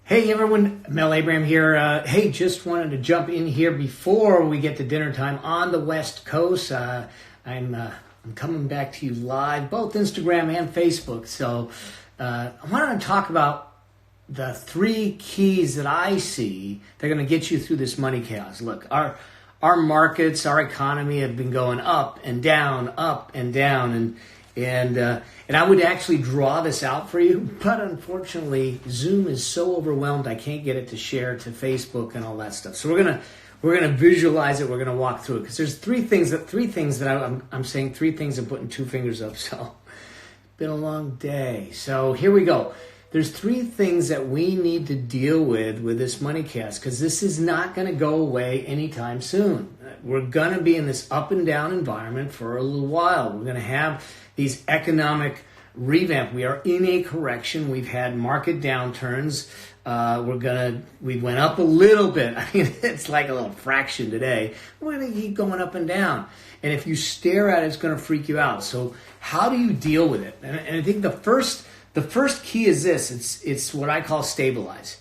Hey everyone, Mel Abraham here. Hey, just wanted to jump in here before we get to dinner time on the West Coast. I'm coming back to you live, both Instagram and Facebook. So I wanted to talk about the three keys that I see that are going to get you through this money chaos. Look, our markets, our economy have been going up and down, and I would actually draw this out for you, but unfortunately, Zoom is so overwhelmed I can't get it to share to Facebook and all that stuff. So we're gonna visualize it. We're gonna walk through it because there's three things that I'm saying. Three things I'm putting two fingers up. So been a long day. So here we go. There's three things that we need to deal with this money chaos because this is not going to go away anytime soon. We're going to be in this up and down environment for a little while. We're going to have these economic revamp. We are in a correction. We've had market downturns. We went up a little bit. I mean, it's like a little fraction today. We're going to keep going up and down. And if you stare at it, it's going to freak you out. So how do you deal with it? And I think the first key is this. It's what I call stabilize.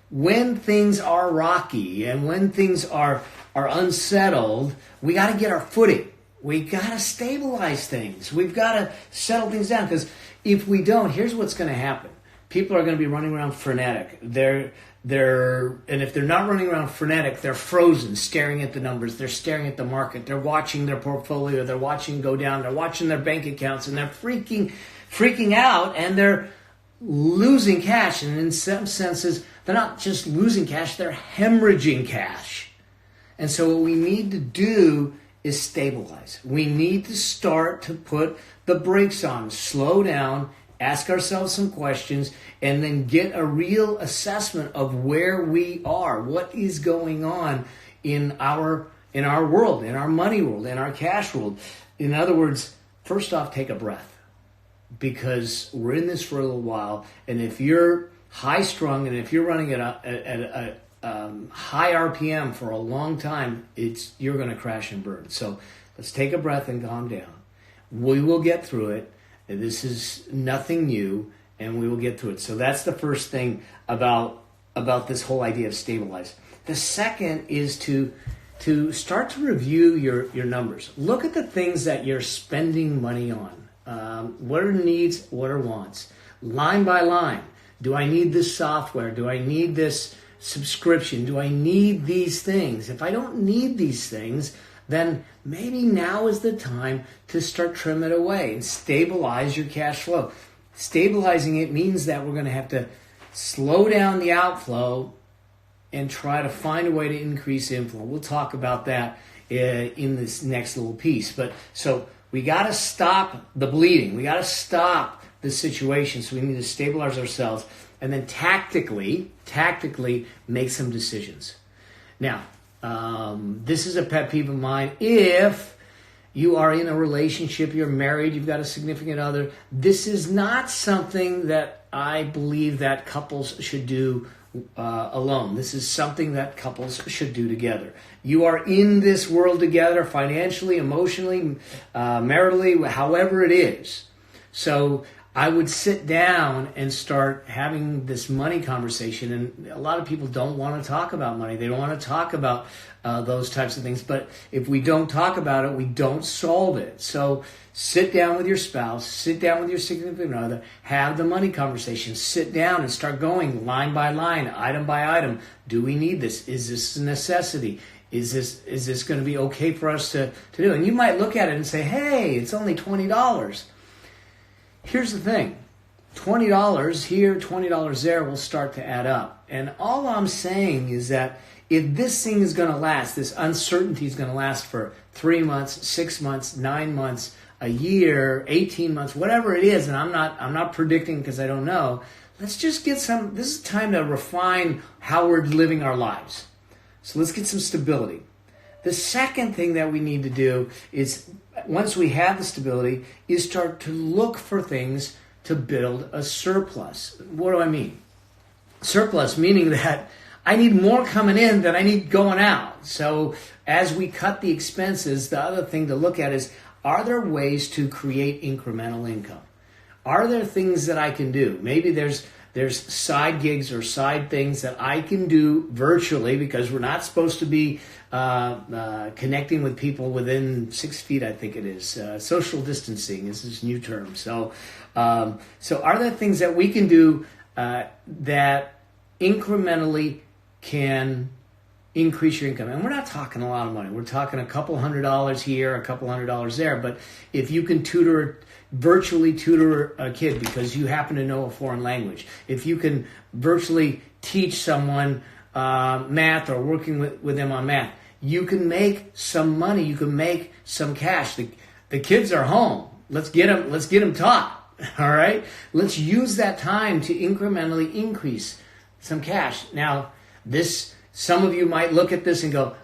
When things are rocky and when things are unsettled, we got to get our footing. We got to stabilize things. We've got to settle things down because if we don't, here's what's going to happen. People are going to be running around frenetic. And if they're not running around frenetic, they're frozen, staring at the numbers. They're staring at the market. They're watching their portfolio. They're watching go down. They're watching their bank accounts, and they're freaking out, and they're losing cash. And in some senses, they're not just losing cash, they're hemorrhaging cash. And so what we need to do is stabilize. We need to start to put the brakes on, slow down, ask ourselves some questions, and then get a real assessment of where we are, what is going on in our world, in our money world, in our cash world. In other words, first off, take a breath. Because we're in this for a little while, and if you're high strung and if you're running at a high RPM for a long time, you're going to crash and burn. So let's take a breath and calm down. We will get through it. This is nothing new, and we will get through it. So that's the first thing about this whole idea of stabilize. The second is to start to review your numbers. Look at the things that you're spending money on. What are needs? What are wants? Line by line. Do I need this software? Do I need this subscription? Do I need these things? If I don't need these things, then maybe now is the time to start trimming it away and stabilize your cash flow. Stabilizing it means that we're going to have to slow down the outflow and try to find a way to increase inflow. We'll talk about that in this next little piece. We got to stop the bleeding. We got to stop the situation. So we need to stabilize ourselves and then tactically make some decisions. Now, this is a pet peeve of mine. If you are in a relationship, you're married, you've got a significant other, this is not something that I believe that couples should do alone. This is something that couples should do together. You are in this world together, financially, emotionally, maritally, however it is. So I would sit down and start having this money conversation. And a lot of people don't want to talk about money. They don't want to talk about those types of things. But if we don't talk about it, we don't solve it. So sit down with your spouse, sit down with your significant other, have the money conversation, sit down and start going line by line, item by item. Do we need this? Is this a necessity? Is this going to be okay for us to do? And you might look at it and say, hey, it's only $20. Here's the thing. $20 here, $20 there will start to add up. And all I'm saying is that if this thing is going to last, this uncertainty is going to last for 3 months, 6 months, 9 months, a year, 18 months, whatever it is, and I'm not predicting because I don't know, let's just get this is time to refine how we're living our lives. So let's get some stability. The second thing that we need to do is, once we have the stability, is start to look for things to build a surplus. What do I mean? Surplus meaning that I need more coming in than I need going out. So as we cut the expenses, the other thing to look at is, are there ways to create incremental income? Are there things that I can do? Maybe there's There's side gigs or side things that I can do virtually because we're not supposed to be connecting with people within 6 feet, I think it is. Social distancing is this new term. So are there things that we can do that incrementally can increase your income? And we're not talking a lot of money. We're talking a couple $100 here, a couple $100 there. But if you can virtually tutor a kid because you happen to know a foreign language, if you can virtually teach someone math or working with them on math, you can make some money. You can make some cash. The kids are home. Let's get them taught. All right. Let's use that time to incrementally increase some cash. Now, some of you might look at this and go,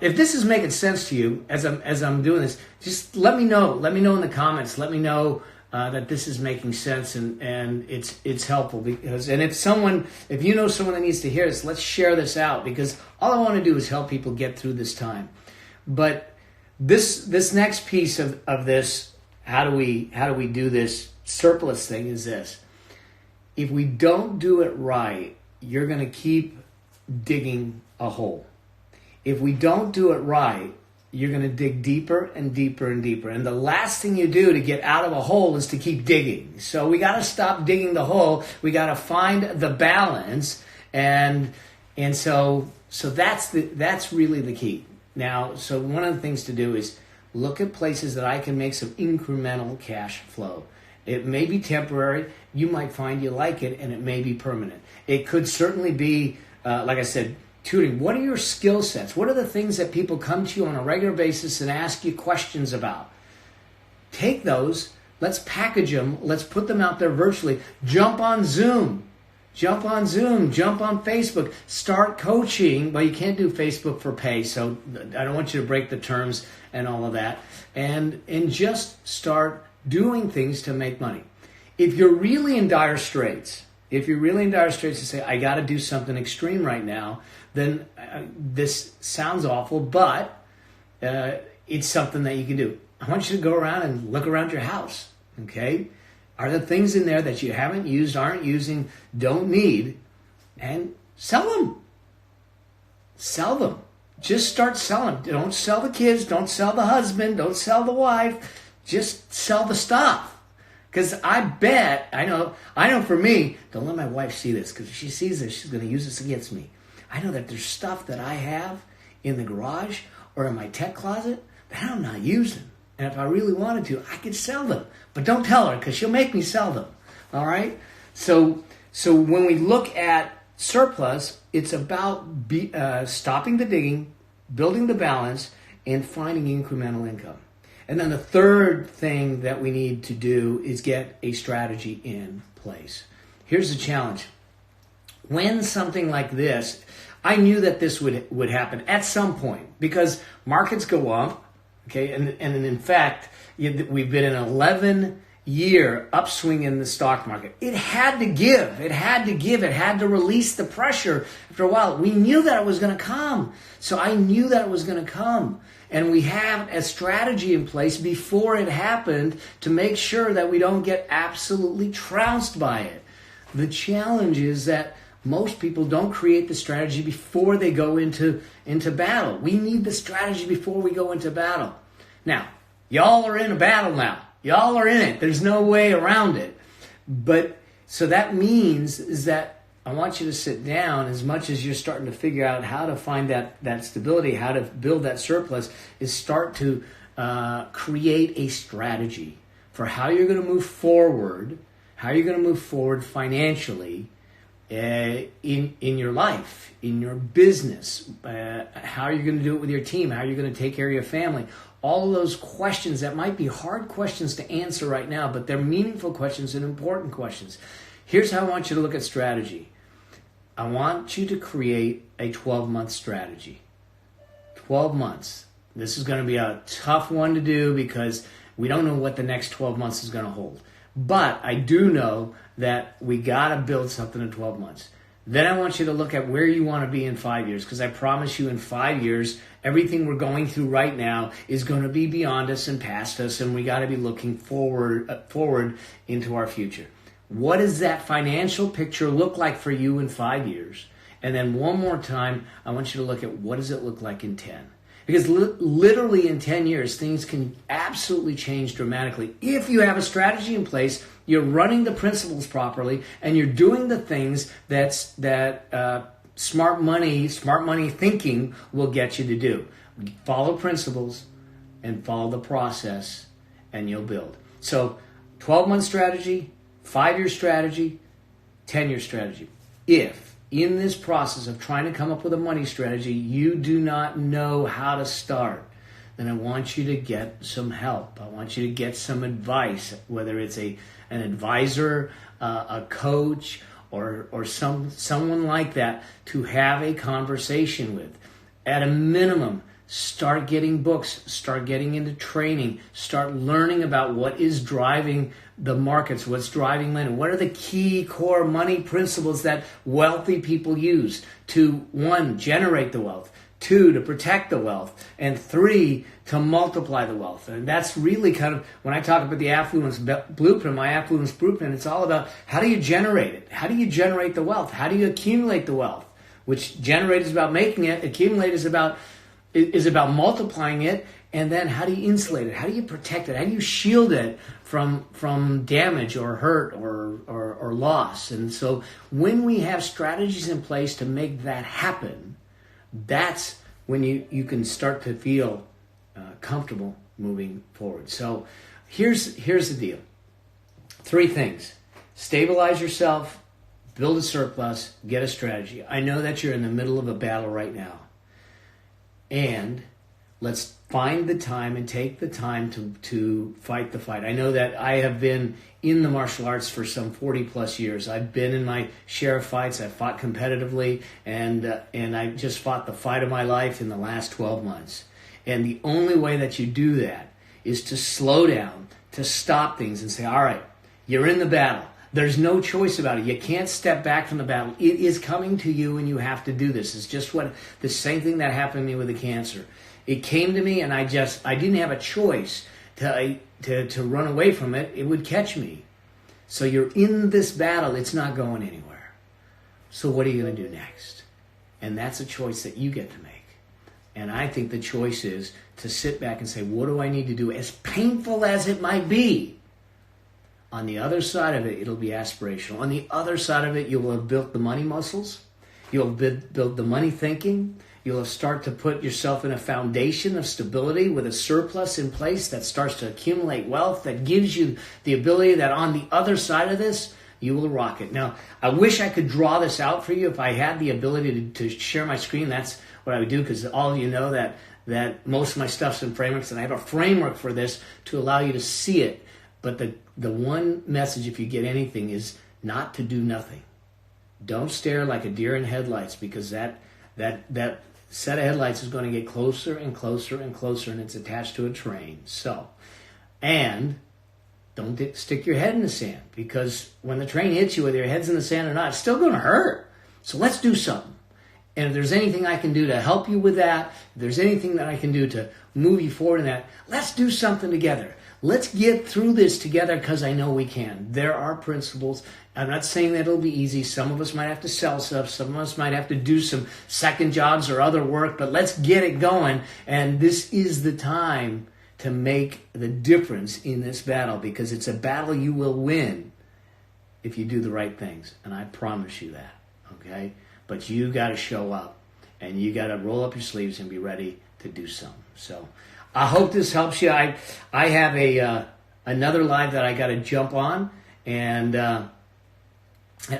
if this is making sense to you as I'm doing this, just let me know. Let me know in the comments. Let me know that this is making sense and it's helpful because if you know someone that needs to hear this, let's share this out because all I want to do is help people get through this time. But this next piece of this, how do we do this surplus thing is this. If we don't do it right, you're going to keep digging a hole. If we don't do it right, you're going to dig deeper and deeper and deeper. And the last thing you do to get out of a hole is to keep digging. So we got to stop digging the hole. We got to find the balance. And so that's really the key. Now, so one of the things to do is look at places that I can make some incremental cash flow. It may be temporary. You might find you like it, and it may be permanent. It could certainly be, like I said, tutoring. What are your skill sets? What are the things that people come to you on a regular basis and ask you questions about? Take those. Let's package them. Let's put them out there virtually. Jump on Zoom. Jump on Facebook. Start coaching. Well, you can't do Facebook for pay, so I don't want you to break the terms and all of that. And just start doing things to make money. If you're really in dire straits, to say, I got to do something extreme right now, then this sounds awful, but it's something that you can do. I want you to go around and look around your house, okay? Are there things in there that you haven't used, aren't using, don't need, and sell them. Sell them. Just start selling. Don't sell the kids, don't sell the husband, don't sell the wife. Just sell the stuff. Because I know for me, don't let my wife see this, because if she sees this, she's going to use this against me. I know that there's stuff that I have in the garage or in my tech closet that I'm not using. And if I really wanted to, I could sell them. But don't tell her, because she'll make me sell them. All right? So when we look at surplus, it's about stopping the digging, building the balance, and finding incremental income. And then the third thing that we need to do is get a strategy in place. Here's the challenge. When something like this, I knew that this would happen at some point because markets go up, okay? And in fact, we've been in an 11-year upswing in the stock market. It had to give. It had to release the pressure after a while. We knew that it was going to come. So I knew that it was going to come. And we have a strategy in place before it happened to make sure that we don't get absolutely trounced by it. The challenge is that most people don't create the strategy before they go into battle. We need the strategy before we go into battle. Now, y'all are in a battle now. Y'all are in it. There's no way around it. But so that means is that I want you to sit down as much as you're starting to figure out how to find that stability, how to build that surplus, is start to create a strategy for how you're going to move forward, financially in your life, in your business, how you're going to do it with your team, how you're going to take care of your family. All of those questions that might be hard questions to answer right now, but they're meaningful questions and important questions. Here's how I want you to look at strategy. I want you to create a 12-month strategy. 12 months. This is going to be a tough one to do because we don't know what the next 12 months is going to hold. But I do know that we got to build something in 12 months. Then I want you to look at where you want to be in 5 years, because I promise you in 5 years, everything we're going through right now is going to be beyond us and past us, and we got to be looking forward into our future. What does that financial picture look like for you in 5 years? And then one more time, I want you to look at what does it look like in 10? Because literally in 10 years, things can absolutely change dramatically. If you have a strategy in place, you're running the principles properly, and you're doing the things that smart money thinking will get you to do. Follow principles and follow the process, and you'll build. So 12-month strategy, 5-year strategy, 10-year strategy. If in this process of trying to come up with a money strategy, you do not know how to start, then I want you to get some help. I want you to get some advice, whether it's an advisor, a coach, or someone like that to have a conversation with. At a minimum, start getting books, start getting into training, start learning about what is driving the markets, what's driving money, what are the key core money principles that wealthy people use to, 1, generate the wealth, 2, to protect the wealth, and 3, to multiply the wealth. And that's really kind of, when I talk about the affluence blueprint, my affluence blueprint, it's all about how do you generate it? How do you generate the wealth? How do you accumulate the wealth? Which generate is about making it, accumulate is about multiplying it, and then how do you insulate it? How do you protect it? How do you shield it from damage or hurt or loss? And so when we have strategies in place to make that happen, that's when you can start to feel comfortable moving forward. So here's the deal. 3 things. Stabilize yourself, build a surplus, get a strategy. I know that you're in the middle of a battle right now. And let's find the time and take the time to fight the fight. I know that I have been in the martial arts for some 40 plus years. I've been in my share of fights. I've fought competitively, and I just fought the fight of my life in the last 12 months. And the only way that you do that is to slow down, to stop things and say, all right, you're in the battle. There's no choice about it. You can't step back from the battle. It is coming to you, and you have to do this. It's just the same thing that happened to me with the cancer. It came to me, and I didn't have a choice to run away from it. It would catch me. So you're in this battle. It's not going anywhere. So what are you going to do next? And that's a choice that you get to make. And I think the choice is to sit back and say, what do I need to do? As painful as it might be, on the other side of it, it'll be aspirational. On the other side of it, you will have built the money muscles. You'll have built the money thinking. You'll have started to put yourself in a foundation of stability with a surplus in place that starts to accumulate wealth, that gives you the ability that on the other side of this, you will rock it. Now, I wish I could draw this out for you. If I had the ability to share my screen, that's what I would do, because all of you know that most of my stuff's in frameworks, and I have a framework for this to allow you to see it. But the one message, if you get anything, is not to do nothing. Don't stare like a deer in headlights, because that set of headlights is going to get closer and closer and closer, and it's attached to a train. So, and don't stick your head in the sand, because when the train hits you, whether your head's in the sand or not, it's still going to hurt. So let's do something. And if there's anything I can do to help you with that, if there's anything that I can do to move you forward in that, let's do something together. Let's get through this together, because I know we can. There are principles. I'm not saying that it'll be easy. Some of us might have to sell stuff. Some of us might have to do some second jobs or other work, but let's get it going. And this is the time to make the difference in this battle, because it's a battle you will win if you do the right things. And I promise you that, okay? But you got to show up, and you got to roll up your sleeves and be ready to do something. So I hope this helps you. I have another live that I got to jump on, and oh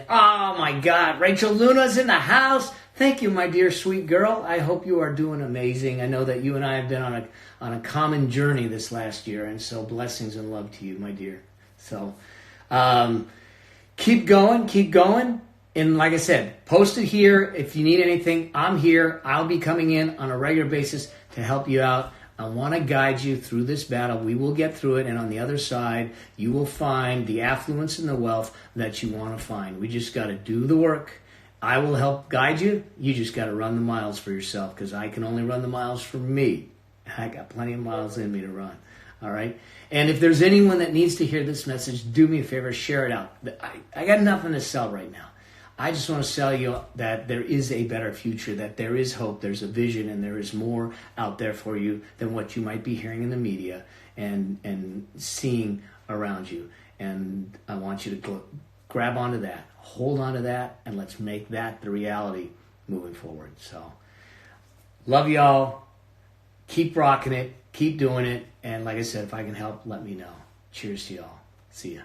my God, Rachel Luna's in the house. Thank you, my dear sweet girl. I hope you are doing amazing. I know that you and I have been on a common journey this last year, and so blessings and love to you, my dear. So keep going. And like I said, post it here. If you need anything, I'm here. I'll be coming in on a regular basis to help you out. I want to guide you through this battle. We will get through it. And on the other side, you will find the affluence and the wealth that you want to find. We just got to do the work. I will help guide you. You just got to run the miles for yourself, because I can only run the miles for me. I got plenty of miles in me to run. All right. And if there's anyone that needs to hear this message, do me a favor, share it out. I got nothing to sell right now. I just want to sell you that there is a better future, that there is hope, there's a vision, and there is more out there for you than what you might be hearing in the media and seeing around you. And I want you to grab onto that, hold onto that, and let's make that the reality moving forward. So, love y'all. Keep rocking it. Keep doing it. And like I said, if I can help, let me know. Cheers to y'all. See ya.